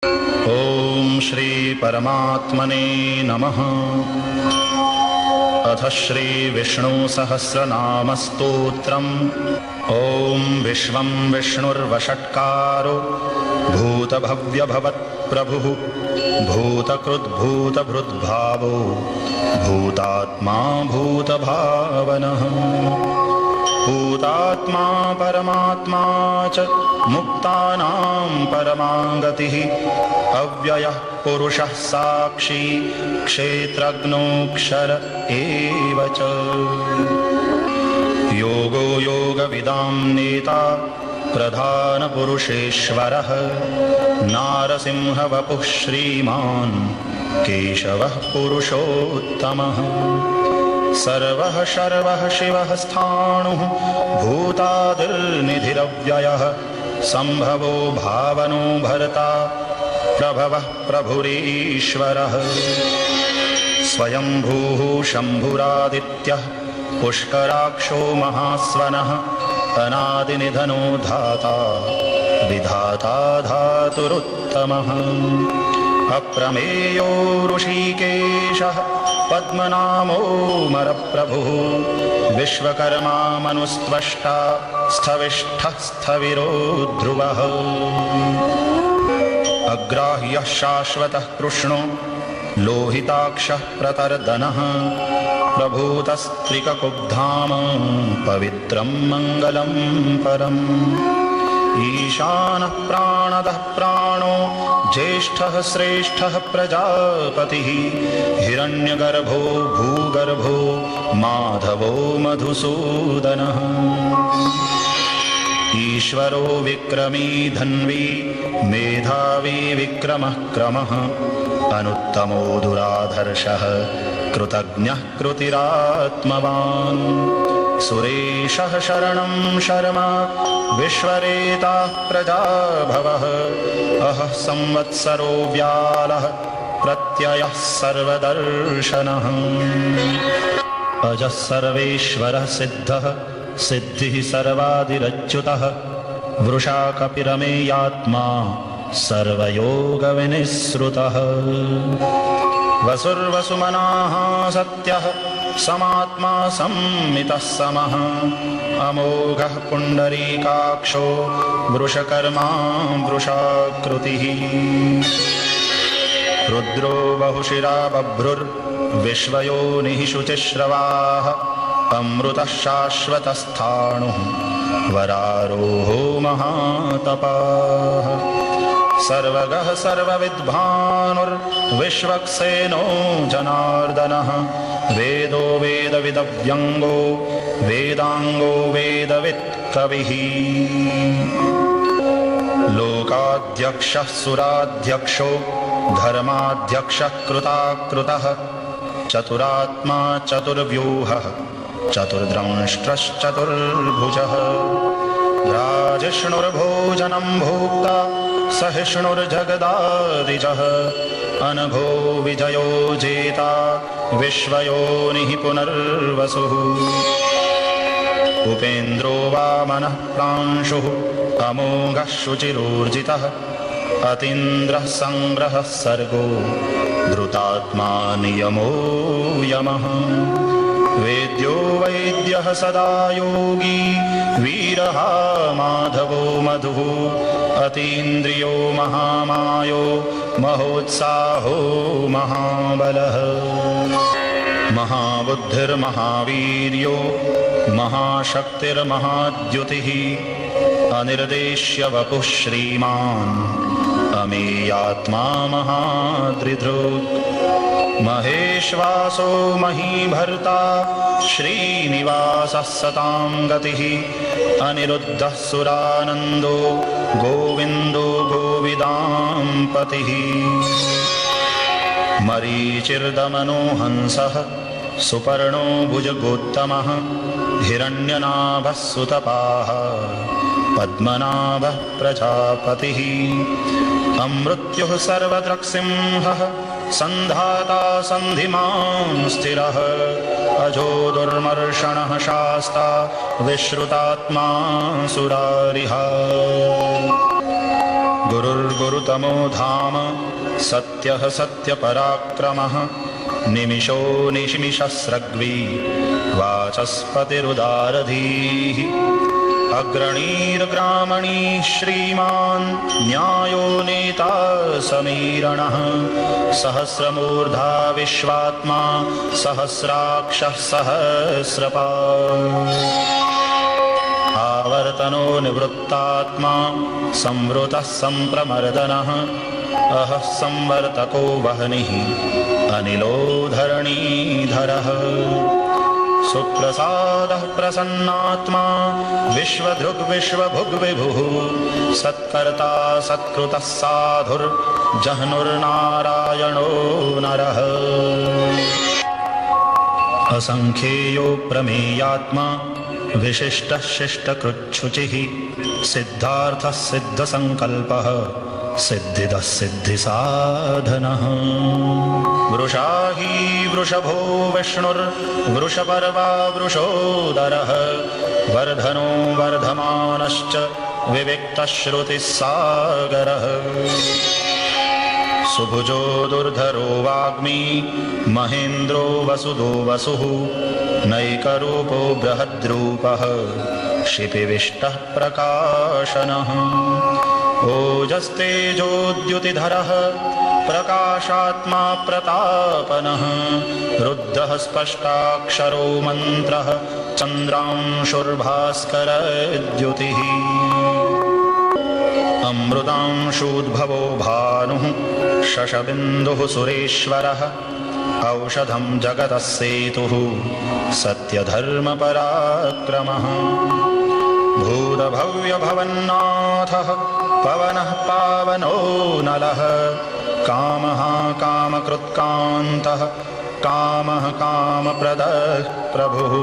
ओम श्री परमात्मने नमः। अथ श्री विष्णु सहस्रनाम स्तोत्रम्। ओम विश्वं विष्णुर्वषट्कारो भूतभव्यभवत्प्रभुः भूतकृद्भूतभृद्भावो भूतात्मा भूतभावनः। भूतात्मा परमात्मा च मुक्तानां परमागतिः अव्ययः पुरुषः साक्षी क्षेत्रज्ञोऽक्षर एव च। योगो योगविदां नेता प्रधानपुरुषेश्वरः नारसिंहवपुः श्रीमान् केशवः पुरुषोत्तमः। सर्वः शर्वः शिवः स्थाणुः भूतादिर्निधिरव्ययः सम्भवो भावनो भर्ता प्रभवः प्रभुरीश्वरः। स्वयंभूः शम्भुरादित्यः पुष्कराक्षो महास्वनः अनादिनिधनो धाता विधाता धातुरुत्तमः। अप्रमेयो ऋषिकेशः पद्मनामोऽमरप्रभुः विश्वकर्मा मनुस्त्वष्टा स्थविष्ठः स्थविरो ध्रुवः। अग्राह्यः शाश्वतः कृष्णो लोहिताक्षः प्रतर्दनः प्रभूतस्त्रिककुब्धाम पवित्रं मङ्गलं परम्। ईशानः प्राणदः प्राणो ज्येष्ठः श्रेष्ठः प्रजापतिः हिरण्यगर्भो भूगर्भो माधवो मधुसूदनः। ईश्वरो विक्रमी धन्वी मेधावी विक्रमः क्रमः अनुत्तमो दुराधर्षः कृतज्ञः कृतिरात्मवान्। सुरेशः शरणं शर्मा विश्वरेताः प्रजाभवः अहः संवत्सरो व्यालः प्रत्ययः सर्वदर्शनः। अजः सर्वेश्वरः सिद्धः सिद्धिः सर्वादिरच्युतः वृषा कपिरमेयात्मा सर्वयोगविनिःसृतः। वसुर्वसुमनाः सत्यः समात्मा संमितः समः अमोघः पुण्डरीकाक्षो वृषकर्मा वृषाकृतिः। रुद्रो बहुशिरा बभ्रुर्विश्वयोनिः शुचिश्रवाः अमृतः शाश्वतस्थाणुः वरारोहो महातपाः। सर्वगः सर्वविद्भानुर्विश्वक्सेनो जनार्दनः वेदो वेदविदव्यङ्गो वेदाङ्गो वेदवित्कविः। लोकाध्यक्षः सुराध्यक्षो धर्माध्यक्षः कृताकृतः चतुरात्मा चतुर्व्यूहः चतुर्द्रंष्ट्रश्चतुर्भुजः। राजिष्णुर्भोजनं भोक्ता सहिष्णुर्जगदादिजः अनघो विजयो जेता विश्वयोनिः पुनर्वसुः। उपेन्द्रो वामनः प्रांशुः अमोघः शुचिरूर्जितः अतीन्द्रः सङ्ग्रहः सर्गो धृतात्मा नियमो यमः। वेद्यो वैद्यः सदा योगी वीरः माधवो मधुः अतीन्द्रियो महामायो महोत्साहो महाबलः। महाबुद्धिर्महावीर्यो महाशक्तिर्महाद्युतिः अनिर्देश्य वपुः श्रीमान् अमेयात्मा महादृधृक्। महेश्वासो महीभर्ता श्रीनिवासः सतां गतिः अनिरुद्धः सुरानन्दो गोविन्दो गोविदां पतिः। मरीचिर्दमनो हंसः सुपर्णो भुजगोत्तमः हिरण्यनाभः सुतपाः पद्मनाभः प्रजापतिः। अमृत्युः सर्वदृक्सिंहः सन्धाता सन्धिमान् स्थिरः अजो दुर्मर्षणः शास्ता विश्रुतात्मा सुरारिः। गुरुर्गुरुतमो धाम सत्यः सत्यपराक्रमः निमिषो निमिषस्रग्वी वाचस्पतिरुदारधीः अग्रणीर्ग्रामणी श्रीमान् न्यायो नेता समीरणः सहस्रमूर्धा विश्वात्मा सहस्राक्षः सहस्रपात् आवर्तनो निवृत्तात्मा संवृतः संप्रमर्दनः अहः संवर्तको वह्निः अनिलो धरणीधरः सुप्रसादः प्रसन्नात्मा विश्वधृग्विश्वभुग्विभुः सत्कर्ता सत्कृतः साधुर्जह्नुर्नारायणो नरः असंख्येयो प्रमेयात्मा विशिष्टः शिष्टकृच्छुचिः सिद्धार्थः सिद्धसंकल्पः सिद्धिदः सिद्धिसाधनः वृषाही वृषभो विष्णुर्वृषपर्वा वृषोदरः वर्धनो वर्धमानश्च विविक्तश्रुतिस्सागरः सुभुजो दुर्धरो वाग्मी महेन्द्रो वसुदो वसुः नैकरूपो बृहद्रूपः क्षिपिविष्टः प्रकाशनः ओजस्तेजोद्युतिधरः प्रकाशात्मा प्रतापनः रुद्धः स्पष्टाक्षरो मन्त्रः चन्द्रांशुर्भास्करद्युतिः अमृतांशूद्भवो भानुः शशबिन्दुः सुरेश्वरः औषधं जगतः सेतुः सत्यधर्मपराक्रमः भूतभव्यभवन्नाथः पवनः पावनो नलः कामः कामकृत्कान्तः कामः कामप्रदः प्रभुः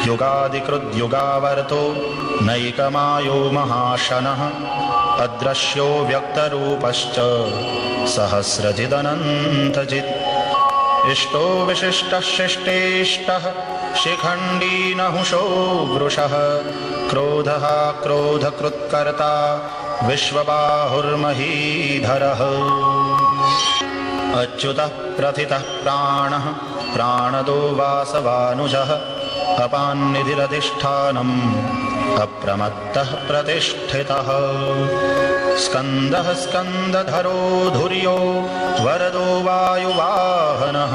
युगादिकृद्युगावर्तो नैकमायो महाशनः अदृश्यो व्यक्तरूपश्च सहस्रजिदनन्तजित् इष्टो विशिष्टः शिष्टेष्टः शिखण्डी नहुषो वृषः क्रोधः क्रोधकृत्कर्ता विश्वबाहुर्महीधरः अच्युतः प्रथितः प्राणः प्राणदो वासवानुजः अपान्निधिरधिष्ठानम् अप्रमत्तः प्रतिष्ठितः स्कन्दः स्कन्दधरो धुर्यो वरदो वायुवाहनः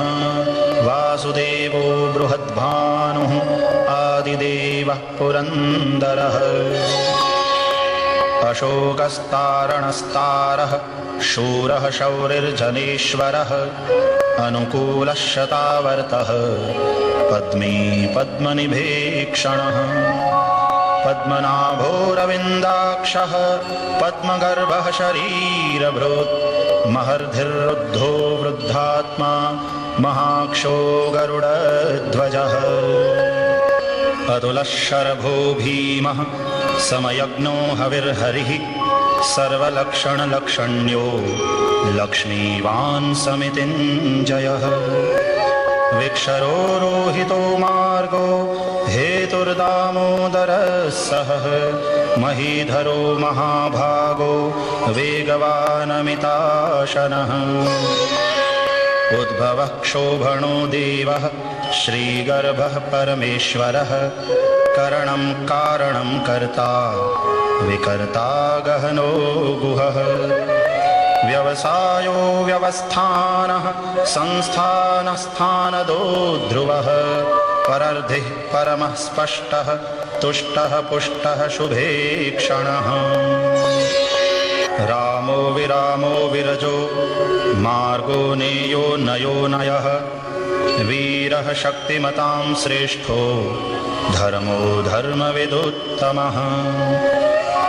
वासुदेवो बृहद्भानुः आदिदेवः पुरन्दरः अशोकस्तारणस्तारः शूरः शौरिर्जनेश्वरः अनुकूलः शतावर्तः पद्मी पद्मनिभीक्षणः पद्मनाभोरविन्दाक्षः पद्मगर्भः शरीरभृत् महर्धिर्रुद्धो वृद्धात्मा महाक्षो गरुडध्वजः अतुलः शरभो भीमः समयज्ञो हविर्हरिः सर्वलक्षणलक्षण्यो लक्ष्मीवान् समितिञ्जयः विक्षरो रोहितो मार्गो हेतुर्दामोदरः सहः महीधरो महाभागो वेगवानमिताशनः उद्भवः क्षोभणो देवः श्रीगर्भः परमेश्वरः करणं कारणं कर्ता विकर्ता गहनो गुहः व्यवसायो व्यवस्थानः संस्थानस्थानदो ध्रुवः परर्धिः परमः स्पष्टः तुष्टः पुष्टः शुभेक्षणः रामो विरामो विरजो मार्गो नेयो नयो नयः वीरः शक्तिमतां श्रेष्ठो धर्मो धर्मविदुत्तमः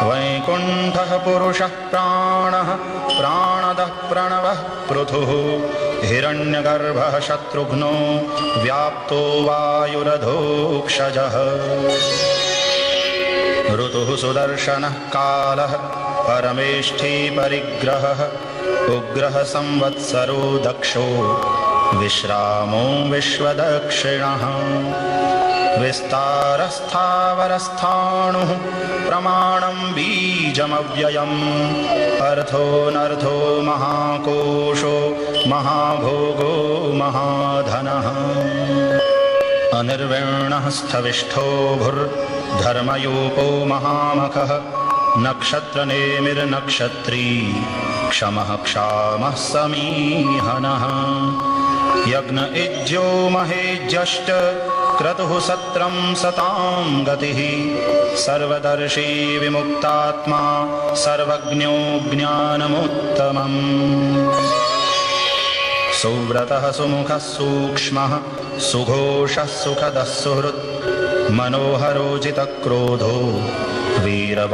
वैकुण्ठः पुरुषः प्राणः प्राणदः प्रणवः पृथुः हिरण्यगर्भः शत्रुघ्नो व्याप्तो वायुरधोक्षजः ऋतुः सुदर्शनः कालः परमेष्ठी परिग्रहः उग्रः संवत्सरो दक्षो विश्रामो विश्वदक्षिणः विस्तारस्थावरस्थाणुः प्रमाणं बीजमव्ययम् अर्थोऽनर्थो महाकोशो महाभोगो महाधनः अनिर्विण्णः स्थविष्ठो भूर्धर्मयूपो महामखः नक्षत्रनेमिर्नक्षत्री क्षमः क्षामः समीहनः यज्ञ इज्यो महेज्यश्च क्रतुः सत्रं सतां गतिः सर्वदर्शी विमुक्तात्मा सर्वज्ञो ज्ञानमुत्तमम् सुव्रतः सुमुखः सूक्ष्मः सुघोषः सुखदः सुहृत् मनोहरोजितक्रोधो वीरबाहुर्विदारणः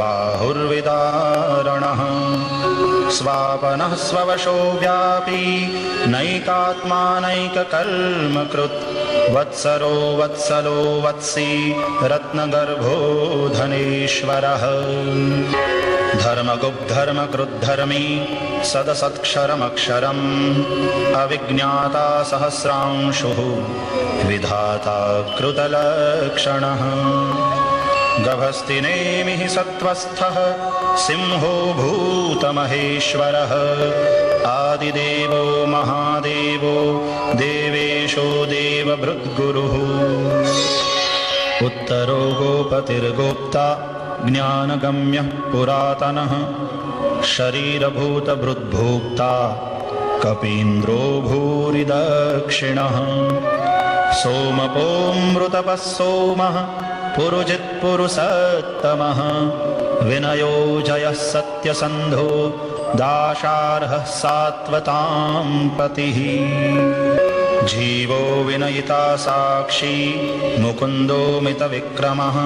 स्वापनः स्ववशो व्यापी नैकात्मानैककर्मकृत् वत्सरो वत्सलो वत्सी रत्नगर्भो धनेश्वरः धर्मगुप्धर्मकृद्धर्मी सदसत्क्षरमक्षरम् अविज्ञाता सहस्रांशुः विधाता कृतलक्षणः गभस्तिनेमिः सत्त्वस्थः सिंहो भूतमहेश्वरः आदिदेवो महादेवो देवेशो देवभृद्गुरुः उत्तरो गोपतिर्गोप्ता ज्ञानगम्यः पुरातनः शरीरभूतभृद्भोक्ता कपीन्द्रो भूरि दक्षिणः सोमपोऽमृतपः सोमः पुरुजित्पुरुषोत्तमः विनयो जयः सत्यसन्धो दाशार्हः सात्वतां पतिः जीवो विनयिता साक्षी मुकुन्दो मितविक्रमः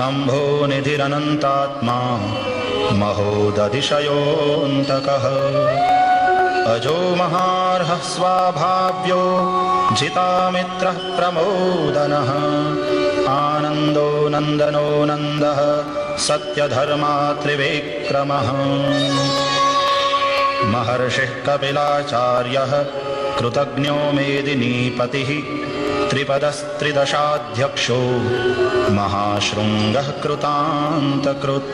अम्भो निधिरनन्तात्मा महोदधिशयोऽन्तकः अजो महार्हः स्वाभाव्यो जितामित्रः प्रमोदनः आनन्दो नन्दनो नन्दः सत्यधर्मा त्रिविक्रमः महर्षिः कपिलाचार्यः कृतज्ञो मेदिनीपतिः त्रिपदस्त्रिदशाध्यक्षो महाशृङ्गः कृतान्तकृत्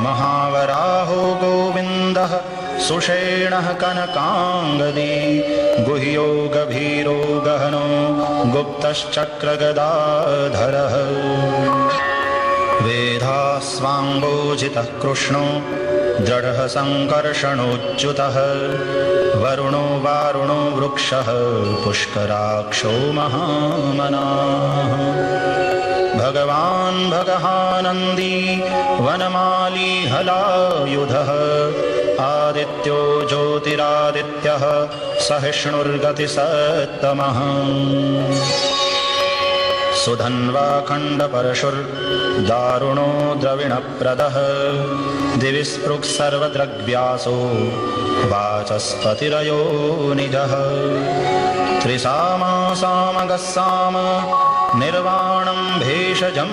महावराहो गोविन्दः सुषेणः कनकाङ्गदी गुह्यो गभीरो गहनो गुप्तश्चक्रगदाधरः वेधास्वाङ्गोजितः कृष्णो दृढः सङ्कर्षणोच्युतः वरुणो वारुणो वृक्षः पुष्कराक्षो महामनाः भगवान् भगहानन्दी वनमाली हलायुधः आदित्यो ज्योतिरादित्यः सहिष्णुर्गतिसत्तमः सुधन्वा खण्डपरशुर्दारुणो द्रविणप्रदः दिवि स्पृक् सर्वदृग्व्यासो वाचस्पतिरयो निजः त्रिसामा सामगस्साम निर्वाणं भेषजं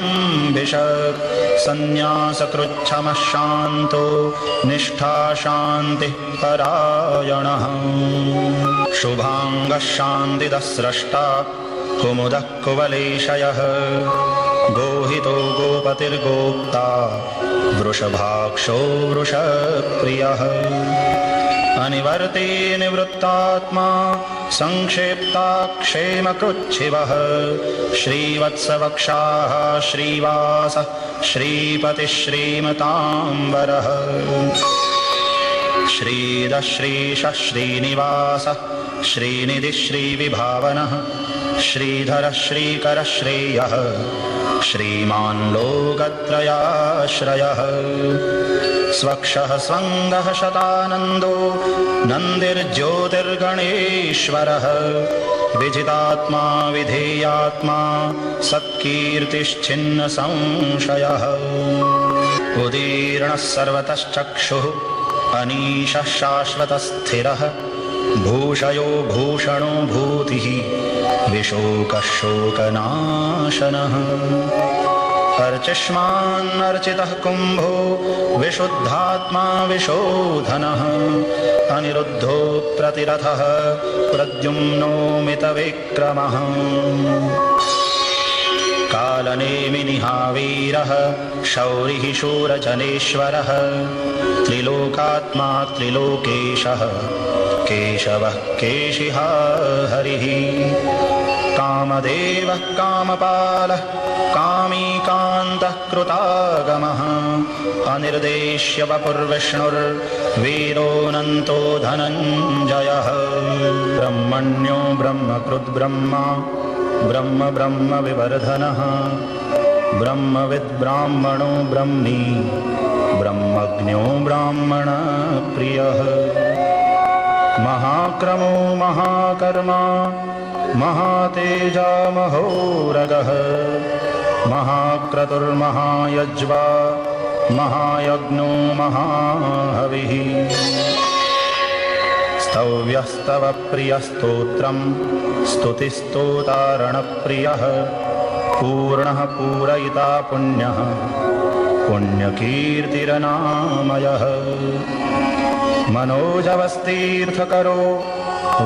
विशक् सन्न्यासकृच्छमः शान्तो निष्ठा शान्तिः परायणः शुभाङ्गः शान्तिदः स्रष्टा कुमुदः कुवलेशयः गोहितो गोपतिर्गोप्ता वृषभाक्षो वृषप्रियः अनिवर्ते निवृत्तात्मा संक्षेप्ता क्षेमकृच्छिवः श्रीवत्सवक्षाः श्रीवासः श्रीपतिः श्रीमताम्बरः श्रीधः श्रीशः श्रीनिवासः श्रीनिधिः श्रीविभावनः श्रीधरः श्रीकरः श्रेयः श्रीमान् लोकत्रयाश्रयः स्वक्षः स्वङ्गः शतानन्दो नन्दिर्ज्योतिर्गणेश्वरः विजितात्मा विधेयात्मा सत्कीर्तिश्चिन्न संशयः उदीर्णः सर्वतश्चक्षुः अनीशः शाश्वतस्थिरः भूषयो भूषणो भूतिः विशोकः शोकनाशनः अर्चिष्मान्नर्चितः कुम्भो विशुद्धात्मा विशोधनः अनिरुद्धो प्रतिरथः प्रद्युम्नो मितविक्रमः कालनेमिनिहावीरः शौरिः शूरजनेश्वरः त्रिलोकात्मा त्रिलोकेशः केशवः केशिहा हरिः कामदेवः कामपालः कामीकान्तः कृतागमः अनिर्देश्य वपुर्विष्णुर्वीरोऽनन्तो धनञ्जयः ब्रह्मण्यो ब्रह्मकृद्ब्रह्मा ब्रह्म ब्रह्म विवर्धनः ब्रह्मविद्ब्राह्मणो ब्रह्मी ब्रह्मज्ञो ब्राह्मणप्रियः महाक्रमो महाकर्मा महातेजा महोरगः महाक्रतुर्महायज्वा महायज्ञो महाहविः स्तव्यस्तव प्रियस्तोत्रम् स्तुतिस्तोतारणप्रियः पूर्णः पूरयिता पुण्यः पुण्यकीर्तिरनामयः मनोजवस्तीर्थकरो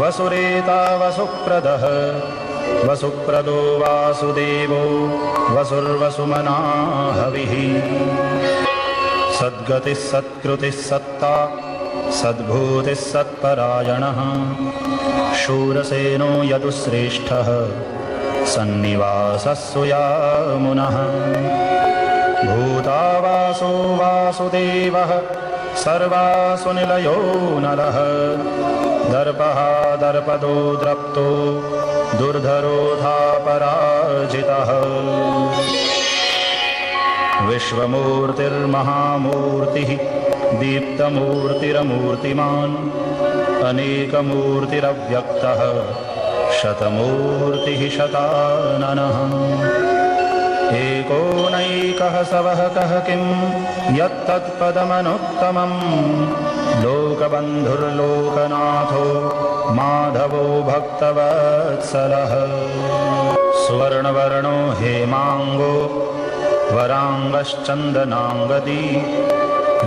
वसुरेता वसुप्रदः वसुप्रदो वासुदेवो वसुर्वसुमनाहविः सद्गतिः सत्कृतिः सत्ता सद्भूतिः सत्परायणः शूरसेनो यदुश्रेष्ठः सन्निवासः सुयामुनः भूतावासो वासुदेवः सर्वासु निलयो नरः दर्पः दर्पदो द्रप्तो दुर्धरोधा पराजितः विश्वमूर्तिर्महामूर्तिः दीप्तमूर्तिरमूर्तिमान् अनेकमूर्तिरव्यक्तः शतमूर्तिः शताननः एकोनैकः सवः कः किं यत्तत्पदमनुत्तमम् लोकबन्धुर्लोकनाथो माधवो भक्तवत्सलः सुवर्णवर्णो हेमाङ्गो वराङ्गश्चन्दनाङ्गदी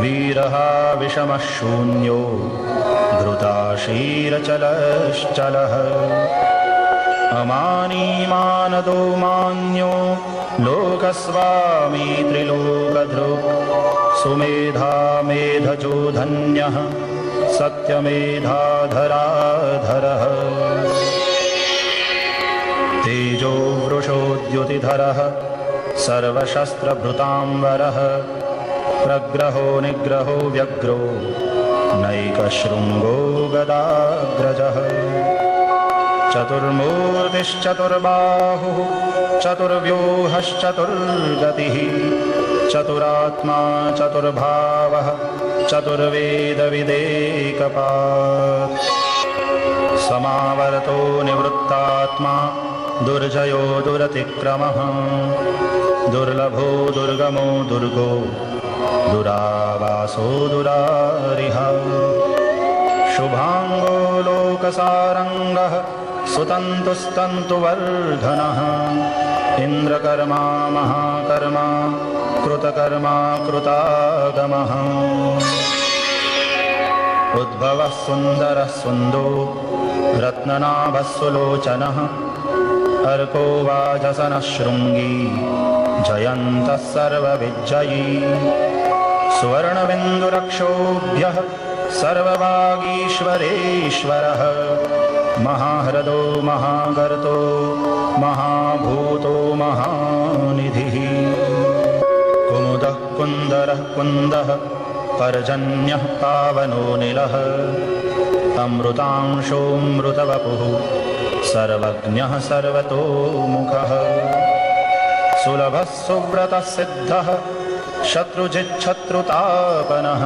वीरः विषमः शून्यो धृताशीरचलश्चलः अमानीमानदो मान्यो लोकस्वामी त्रिलोकधृक् सुमेधा मेधजो धन्यः सत्यमेधाधराधरः तेजो वृषोद्युतिधरः सर्वशस्त्रभृताम्बरः प्रग्रहो निग्रहो व्यग्रो नैकशृङ्गो गदाग्रजः चतुर्मूर्तिश्चतुर्बाहुः चतुर्व्यूहश्चतुर्गतिः चतुरात्मा चतुर्भावः चतुर्वेदविदेकपात् समावर्तो निवृत्तात्मा दुर्जयो दुरतिक्रमः दुर्लभो दुर्गमो दुर्गो दुरावासो दुरारिः शुभाङ्गो लोकसारङ्गः सुतन्तुस्तन्तुवर्धनः इन्द्रकर्मा महाकर्मा कृतकर्मा कृतागमः उद्भवः सुन्दरः सुन्दो रत्ननाभः सुलोचनः अर्को वाजसनः शृङ्गी जयन्तः सर्वविजयी सुवर्णबिन्दुरक्षोभ्यः सर्ववागीश्वरेश्वरः महाह्रदो महागर्तो महाभूतो महानिधिः कुमुदः कुन्दरः कुन्दः पर्जन्यः पावनो निलः अमृतांशोऽमृतवपुः सर्वज्ञः सर्वतोमुखः सुलभः सुव्रतः सिद्धः शत्रुजिच्छत्रुतापनः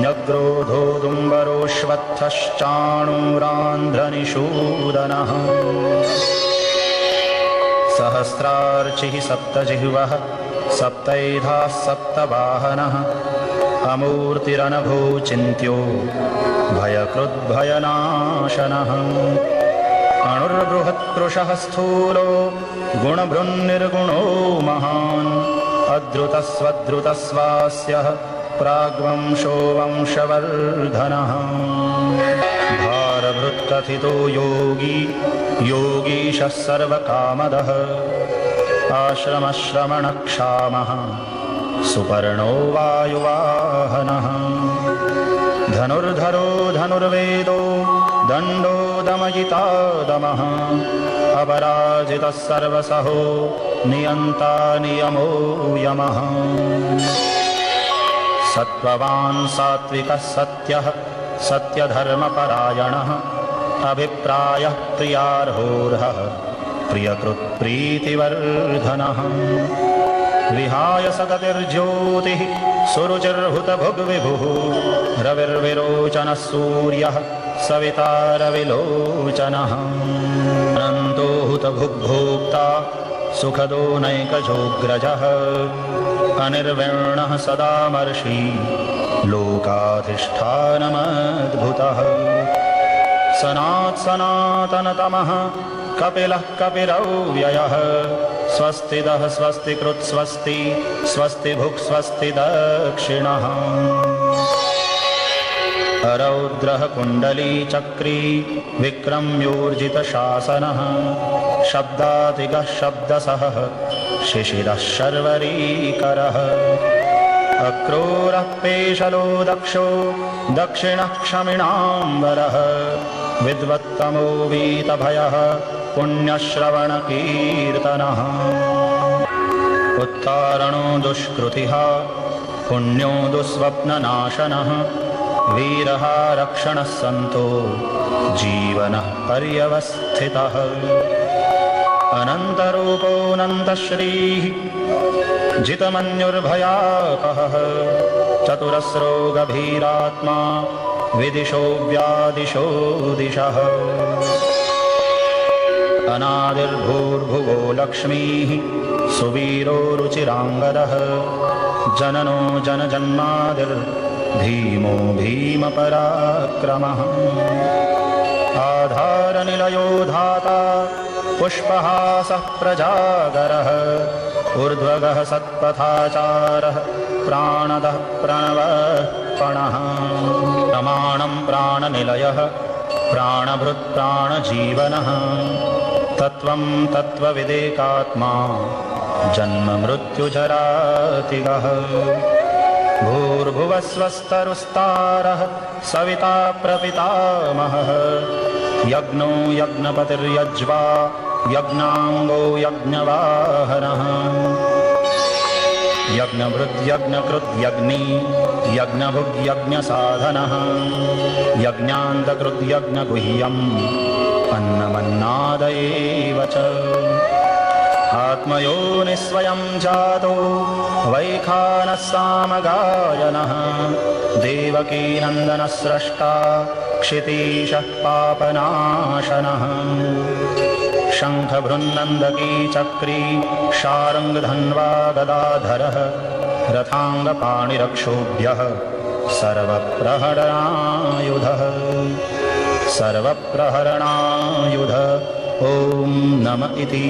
न्यग्रोधो दुम्बरोऽश्वत्थश्चाणूरान्ध्रनिषूदनः सहस्रार्चिः सप्तजिह्वः सप्तैधाः सप्तवाहनः अमूर्तिरनभो चिन्त्यो भयकृद्भयनाशनः अणुर्बृहत्कृशः स्थूलो गुणभृन्निर्गुणो महान् अद्रुतस्वद्रुतस्वास्यः प्राग्वंशो वंशवर्धनः भारभृत्कथितो योगी योगीशः सर्वकामदः आश्रमश्रमणक्षामः सुपर्णो वायुवाहनः धनुर्धरो धनुर्वेदो दण्डो दमयिता दमः अपराजितः सर्वसहो नियन्ता नियमो यमः सत्त्ववान् सात्विकः सत्यः सत्यधर्मपरायणः अभिप्रायः प्रियार्होर्हः प्रियकृत्प्रीतिवर्धनः विहाय सगतिर्ज्योतिः सुरुचिर्हुतभुग्विभुः रविर्विरोचनः सूर्यः सविता रविलोचनः अनन्तो हुतभुग्भोक्ता सुखदो नैकजोऽग्रजः अनिर्विण्णः सदामर्षि लोकाधिष्ठानमद्भुतः सनातनतमः कपिलः कपिरव्ययः स्वस्तिदः स्वस्तिकृत् स्वस्ति स्वस्तिभुक् स्वस्ति दक्षिणः रौद्रः कुण्डलीचक्री विक्रम्योर्जितशासनः शब्दातिगः शब्दसहः शिशिरः शर्वरीकरः अक्रूरः पेशलो दक्षो दक्षिणः क्षमिणाम्बरः विद्वत्तमो वीतभयः पुण्यश्रवणकीर्तनः उत्तारणो दुष्कृतिः पुण्यो दुःस्वप्ननाशनः वीरः रक्षणः सन्तो जीवनः पर्यवस्थितः अनन्तरूपोऽनन्तश्रीः जितमन्युर्भयापहः चतुरस्रो गभीरात्मा विदिशो व्यादिशो दिशः अनादिर्भूर्भुवो लक्ष्मीः सुवीरो रुचिराङ्गदः जननो जनजन्मादिर्भीमो भीमपराक्रमः आधारनिलयो धाता पुष्पहासः प्रजागरः ऊर्ध्वगः सत्पथाचारः प्राणदः प्रणवः प्रमाणं प्राणनिलयः प्राणभृत्प्राणजीवनः तत्त्वं तत्त्वविदेकात्मा जन्ममृत्युजरातिगः भूर्भुवस्वस्तरुस्तारः सविता प्रपितामहः यज्ञो यज्ञपतिर्यज्वा यज्ञाङ्गो यज्ञवाहनः यज्ञभृद्यज्ञकृद्यज्ञी यज्ञभुग्यज्ञसाधनः यज्ञान्तकृद्यज्ञगुह्यम् अन्नमन्नादयेव च आत्मयोनिस्वयं जातो वैखानः सामगायनः देवकीनन्दनः स्रष्टा क्षितीशः पापनाशनः शङ्खभृन्नन्दकी चक्री शार्ङ्गधन्वा गदाधरः रथाङ्गपाणिरक्षोभ्यः सर्वप्रहरणायुध ॐ नम इति।